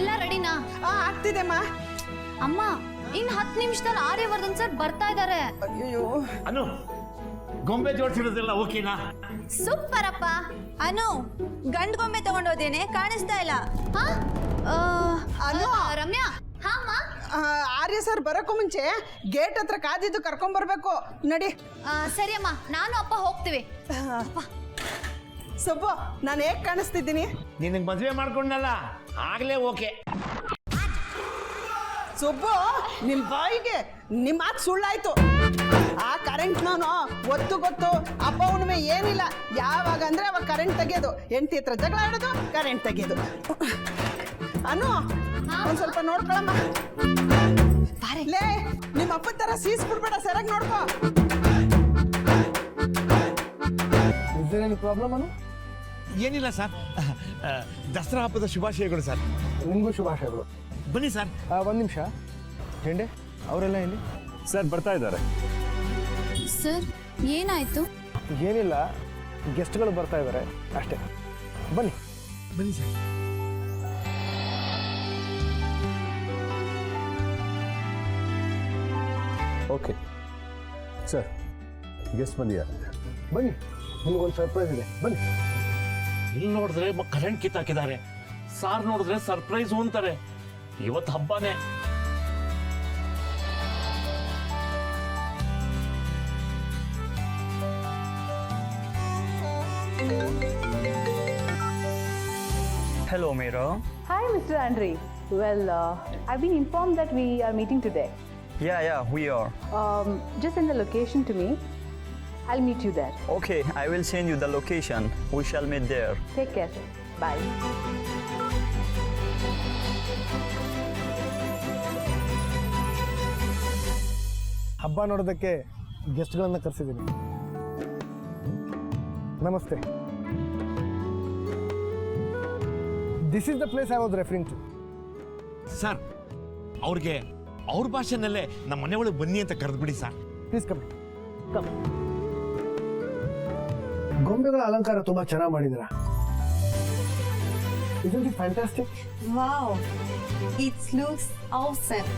ಎಲ್ಲ ರೆಡಿನಾ? ಆಗ್ತಿದೆಮ್ಮ. ಅಮ್ಮ ಇನ್ 10 ನಿಮಿಷದಲ್ಲಿ ಆರ್ಯವರ್ಧನ್ ಸರ್ ಬರ್ತಾ ಇದ್ದಾರೆ. ಅಯ್ಯೋ ಅನು, ಗೊಂಬೆ ಜೋಡಿಸಿರೋದೆಲ್ಲ ಓಕೆನಾ? ಸೂಪರ್ ಅಪ್ಪ. ಅನು, ಗಂಡ್ ಗೊಂಬೆ ತಗೊಂಡೋದೇನೆ, ಕಾಣಿಸ್ತಾ ಇಲ್ಲ. ಅನು. ರಮ್ಯಾ. ಹಾ ಅಮ್ಮ. ಆರ್ಯ ಸರ್ ಬರೋಕ್ಕೂ ಮುಂಚೆ ಗೇಟ್ ಹತ್ರ ಕಾದಿದ್ದು ಕರ್ಕೊಂಬರ್ಬೇಕು. ನಡಿ. ಸರಿ ಅಮ್ಮ, ನಾನು ಅಪ್ಪ ಹೋಗ್ತೀವಿ. ಸುಬ್ಬು, ನಾನು ಹೇಗೆ ಕಾಣಿಸ್ತಿದ್ದೀನಿ? ನಿನಗೆ ಮದುವೆ ಮಾಡ್ಕೊಂಡಲ್ಲ ಆಗ್ಲೇ ಓಕೆ. ಸುಬ್ಬು, ನಿಮ್ಮ ಬಾಯಿಗೆ ನಿಮ್ಮ ಮಾತು ಸುಳ್ಳಾಯ್ತು. ಆ ಕರೆಂಟ್ ನಾನು ಗೊತ್ತು ಹಬ್ಬ ಹುಣ್ಣಿಮೆ ಏನಿಲ್ಲ. ಯಾವಾಗ ಅಂದ್ರೆ ಅವಾಗ ಕರೆಂಟ್ ತೆಗೆಯೋದು, ಹೆಂಡತಿ ಹತ್ರ ಜಗಳ ಆಡೋದು, ಕರೆಂಟ್ ತೆಗೆಯೋದು. ಅನು, ಒಂದ್ ಸ್ವಲ್ಪ ನೋಡ್ಕೊಳಮ್ಮ. ಲೇ, ನಿಮ್ಮ ಅಪ್ಪ ತರ ಸೀಸ್ಬಿಡ್ಬೇಡ, ಸರಿಯಾಗಿ ನೋಡ್ಕೋ. ಪ್ರಾಬ್ಲಮ್ ಅನು? ಏನಿಲ್ಲ ಸರ್, ದಸರಾ ಹಬ್ಬದ ಶುಭಾಶಯಗಳು ಸರ್. ನಿಮಗೂ ಶುಭಾಶಯಗಳು. ಬನ್ನಿ ಸರ್. ಒಂದು ನಿಮಿಷ ಹೆಂಡೆ, ಅವರೆಲ್ಲ ಎಲ್ಲಿ? ಸರ್ ಬರ್ತಾ ಇದ್ದಾರೆ. ಸರ್ ಏನಾಯ್ತು? ಏನಿಲ್ಲ, ಗೆಸ್ಟ್ಗಳು ಬರ್ತಾ ಇದ್ದಾರೆ ಅಷ್ಟೇ. ಬನ್ನಿ ಬನ್ನಿ ಸರ್. ಓಕೆ ಸರ್, ಗೆಸ್ಟ್ ಬಂದಿದ್ದಾರೆ. ಬನ್ನಿ, ನಿಮಗೊಂದು ಸರ್ಪ್ರೈಸ್ ಇದೆ. ಬನ್ನಿ. ಇಲ್ಲಿ ನೋಡಿದ್ರೆ ಕರೆಂಟ್ ಕಿತ್ತಾಕಿದ್ದಾರೆ, ಸಾರ್ ನೋಡಿದ್ರೆ ಸರ್ಪ್ರೈಸ್ ಅಂತಾರೆ. ಇವತ್ತು ಹಬ್ಬನೇ. Hello, Miro. Hi, Mr. Andre. Well, I've been informed that we are meeting today. Yeah, we are. Just send the location to me. I'll meet you there. Okay, I will send you the location. We shall meet there. Take care. Bye. ಹಬ್ಬ ನೋಡೋದಕ್ಕೆ ಗೆಸ್ಟ್ಗಳನ್ನು ಕರೆಸಿದ್ದೀನಿ. ನಮಸ್ತೆ. This is the place I was referring to. Sir, ಅವ್ರಿಗೆ ಅವ್ರ ಭಾಷೆನಲ್ಲೇ ನಮ್ಮ ಮನೆ ಒಳಗೆ ಬನ್ನಿ ಅಂತ ಕರೆದ್ಬಿಡಿ ಸರ್. Please come. ಗೊಂಬೆಗಳ ಅಲಂಕಾರ ತುಂಬಾ ಚೆನ್ನಾಗಿ ಮಾಡಿದಿರ. Isn't it fantastic? Wow, it looks awesome.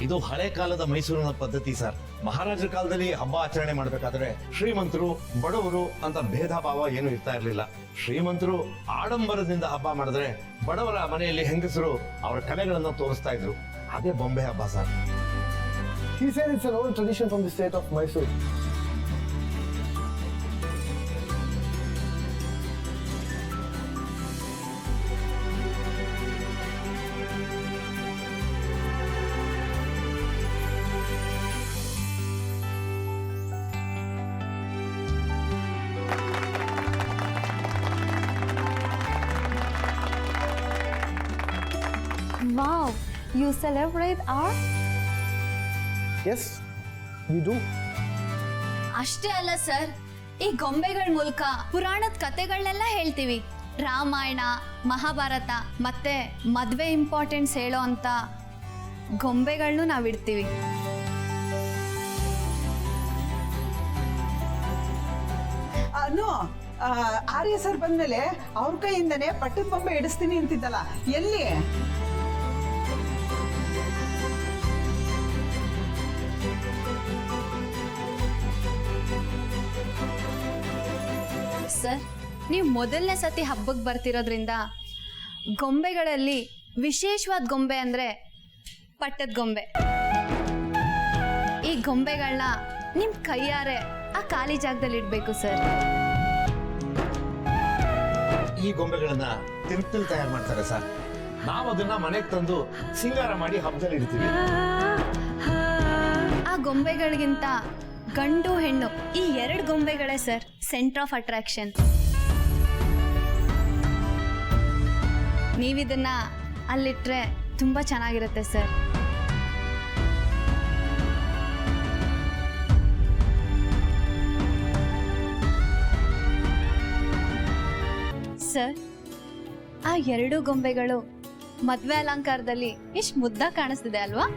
ಇದು ಹಳೆ ಕಾಲದ ಮೈಸೂರಿನ ಪದ್ಧತಿ ಸರ್. ಮಹಾರಾಜರ ಕಾಲದಲ್ಲಿ ಹಬ್ಬ ಆಚರಣೆ ಮಾಡಬೇಕಾದ್ರೆ ಶ್ರೀಮಂತರು ಬಡವರು ಅಂತ ಭೇದ ಭಾವ ಏನು ಇರ್ತಾ ಇರ್ಲಿಲ್ಲ. ಶ್ರೀಮಂತರು ಆಡಂಬರದಿಂದ ಹಬ್ಬ ಮಾಡಿದ್ರೆ ಬಡವರ ಮನೆಯಲ್ಲಿ ಹೆಂಗಸರು ಅವರ ಕಲೆಗಳನ್ನ ತೋರಿಸ್ತಾ ಇದ್ರು. ಅದೇ ಬೊಂಬೆ ಹಬ್ಬ sir. He said it's an old tradition from the state of Mysore. Wow, you celebrate art? Yes, we do. ಅಷ್ಟೇ ಅಲ್ಲ ಸರ್, ಈ ಗೊಂಬೆಗಳ ಮೂಲಕ ಪುರಾಣದ ಕತೆಗಳನ್ನೆಲ್ಲ ಹೇಳ್ತೀವಿ. ರಾಮಾಯಣ, ಮಹಾಭಾರತ ಮತ್ತೆ ಮದ್ವೆ ಇಂಪಾರ್ಟೆನ್ಸ್ ಹೇಳೋ ಅಂತ ಗೊಂಬೆಗಳನ್ನೂ ನಾವಿಡ್ತೀವಿ. ಅನು, ಆರ್ಯ ಸರ್ ಬಂದ್ಮೇಲೆ ಅವ್ರ ಕೈಯಿಂದನೇ ಪಟ್ಟದ ಬೊಂಬೆ ಇಡಿಸ್ತೀನಿ ಅಂತಿದ್ದಲ್ಲ, ಎಲ್ಲಿ? ಸರ್, ನೀವು ಮೊದಲನೇ ಸತಿ ಹಬ್ಬಕ್ಕೆ ಬರ್ತಿರೋದ್ರಿಂದ ಗೊಂಬೆಗಳಲ್ಲಿ ವಿಶೇಷವಾದ ಗೊಂಬೆ ಅಂದ್ರೆ ಪಟ್ಟದ ಗೊಂಬೆ. ಈ ಗೊಂಬೆಗಳನ್ನ ನಿಮ್ ಕೈಯಾರೆ ಆ ಖಾಲಿ ಜಾಗದಲ್ಲಿ ಇಡ್ಬೇಕು ಸರ್. ಈ ಗೊಂಬೆಗಳನ್ನ ತಿರುಪತಿಲಿ ತಯಾರು ಮಾಡ್ತಾರೆ ಸರ್. ನಾವು ಅದನ್ನ ಮನೆಗೆ ತಂದು ಸಿಂಗಾರ ಮಾಡಿ ಹಬ್ಬದಲ್ಲಿ ಇಡ್ತೀವಿ. ಆ ಗೊಂಬೆಗಳಿಗಿಂತ ಗಂಡು ಹೆಣ್ಣು ಈ 2 ಗೊಂಬೆಗಳೇ ಸರ್ ಸೆಂಟರ್ ಆಫ್ ಅಟ್ರಾಕ್ಷನ್. ನೀವಿದನ್ನ ಅಲ್ಲಿಟ್ರೆ ತುಂಬಾ ಚೆನ್ನಾಗಿರುತ್ತೆ ಸರ್. ಸರ್, ಆ 2 ಗೊಂಬೆಗಳು ಮದ್ವೆ ಅಲಂಕಾರದಲ್ಲಿ ಎಷ್ಟು ಮುದ್ದಾಗಿ ಕಾಣಿಸ್ತಿದೆ ಅಲ್ವಾ?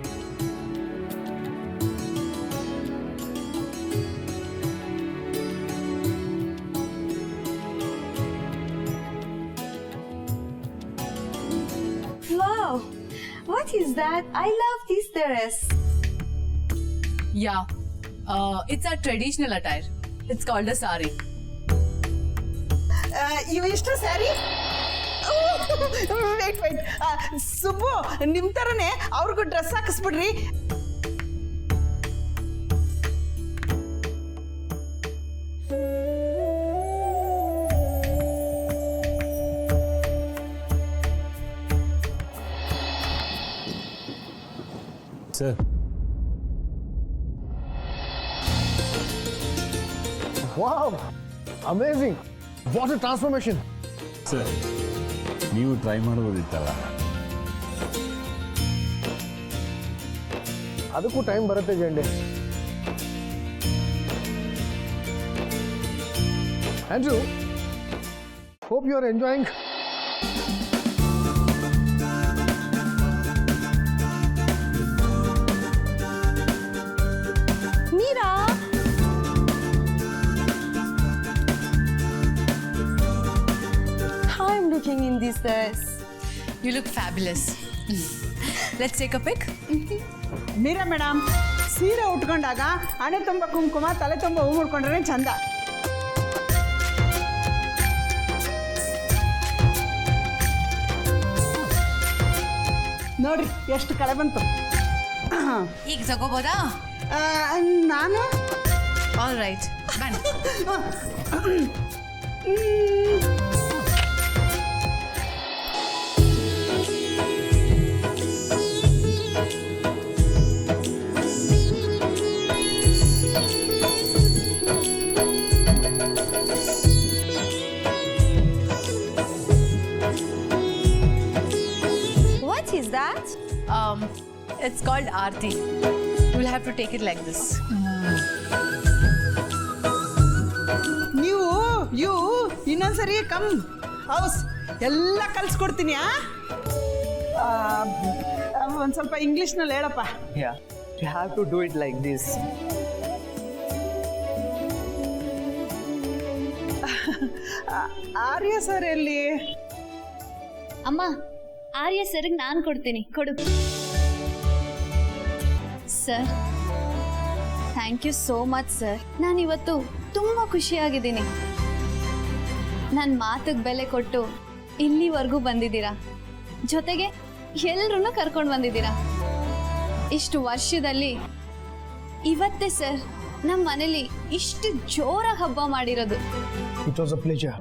Wow, what is that? I love this dress. Yeah, it's a traditional attire. It's called a sari. ಇವಿಷ್ಟು ಸ್ಯಾರಿ ವೇಟ್ ಸುಬ್ಬು ನಿಮ್ ತರನೇ ಅವ್ರಿಗೂ ಡ್ರೆಸ್ ಹಾಕಿಸ್ಬಿಡ್ರಿ. Sir. Wow! Amazing! What a transformation! Sir ನೀವು ಟ್ರೈ ಮಾಡ್ಬೋದಿತ್ತಲ್ಲ. ಅದಕ್ಕೂ ಟೈಮ್ ಬರುತ್ತೆ ಜಂಡೆ. Andrew, hope you are enjoying. Meera! How I'm looking in this dress? You look fabulous. Let's take a pic. Meera madam, ಸೀರೆ ಉಟ್ಕೊಂಡಾಗ ಹಣೆ ತುಂಬ ಕುಂಕುಮ, ತಲೆ ತುಂಬ ಹೂ ಮುಡ್ಕೊಂಡ್ರೆ ಚಂದ. ನೋಡ್ರಿ ಎಷ್ಟು ಕಳೆ ಬಂತು. ಈಗ ತಗೋಬೋದಾ? ನಾನು ಆಲ್ ರೈಟ್, ಬನ್ನಿ. What is that? It's called Aarti. You'll have to take it like this. ನೀವು ಇನ್ನೊಂದ್ಸರಿ ಕಮ್ ಹೌಸ್ ಎಲ್ಲ ಕಲ್ಸ್ಕೊಡ್ತೀನಿ. ಒಂದು ಸ್ವಲ್ಪ ಇಂಗ್ಲೀಷ್ನಲ್ಲಿ ಹೇಳಪ್ಪ. Yeah, you have to do it like this. Arya sir ಎಲ್ಲಿ? ಅಮ್ಮ, ಆರ್ಯ ಸರ್ಗೆ ನಾನು ಕೊಡ್ತೀನಿ, ಕೊಡು. Sir, thank you so much sir. ನಾನಿವತ್ತು ತುಂಬ ಖುಷಿಯಾಗಿದ್ದೀನಿ. ನನ್ನ ಮಾತಿಗೆ ಬೆಲೆ ಕೊಟ್ಟು ಇಲ್ಲಿವರೆಗೂ ಬಂದಿದ್ದೀರಾ, ಜೊತೆಗೆ ಎಲ್ಲರೂ ಕರ್ಕೊಂಡು ಬಂದಿದ್ದೀರಾ. ಇಷ್ಟು ವರ್ಷದಲ್ಲಿ ಇವತ್ತೇ ಸರ್ ನಮ್ಮ ಮನೇಲಿ ಇಷ್ಟು ಜೋರಾಗಿ ಹಬ್ಬ ಮಾಡಿರೋದು. It was a pleasure.